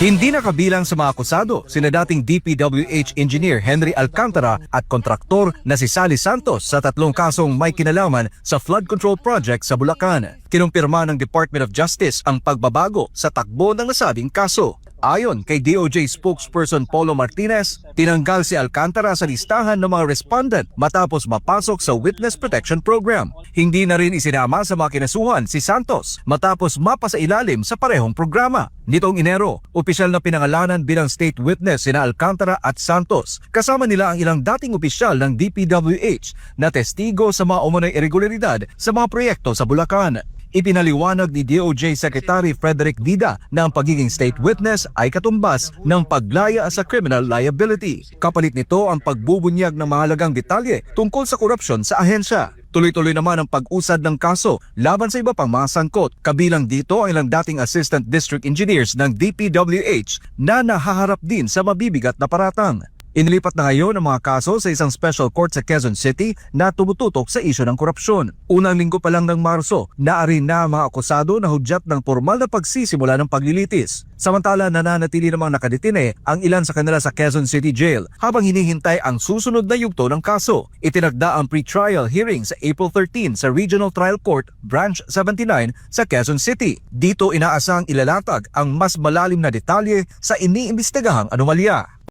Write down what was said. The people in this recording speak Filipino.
Hindi nakabilang sa mga akusado sina dating DPWH Engineer Henry Alcantara at kontraktor na si Sally Santos sa tatlong kasong may kinalaman sa flood control project sa Bulacan. Kinumpirma ng Department of Justice ang pagbabago sa takbo ng nasabing kaso. Ayon kay DOJ spokesperson Polo Martinez, tinanggal si Alcantara sa listahan ng mga respondent matapos mapasok sa Witness Protection Program. Hindi na rin isinama sa mga kinasuhan si Santos matapos mapasailalim sa parehong programa. Nitong Enero, opisyal na pinangalanan bilang state witness sina Alcantara at Santos. Kasama nila ang ilang dating opisyal ng DPWH na testigo sa mga umunoy irregularidad sa mga proyekto sa Bulacan. Ipinaliwanag ni DOJ Secretary Frederick Dida na ang pagiging state witness ay katumbas ng paglaya sa criminal liability. Kapalit nito ang pagbubunyag ng mahalagang detalye tungkol sa korupsyon sa ahensya. Tuloy-tuloy naman ang pag-usad ng kaso laban sa iba pang mga sangkot. Kabilang dito ang ilang dating assistant district engineers ng DPWH na nahaharap din sa mabibigat na paratang. Inilipat na ngayon ang mga kaso sa isang special court sa Quezon City na tumututok sa isyu ng korupsyon. Unang linggo pa lang ng Marso, naari na ang mga akusado na hudyat ng formal na pagsisimula ng paglilitis. Samantala, nananatili namang nakadetine ang ilan sa kanila sa Quezon City Jail habang hinihintay ang susunod na yugto ng kaso. Itinagda ang pre-trial hearing sa April 13 sa Regional Trial Court, Branch 79 sa Quezon City. Dito inaasang ilalatag ang mas malalim na detalye sa iniimbestigahang anomalya.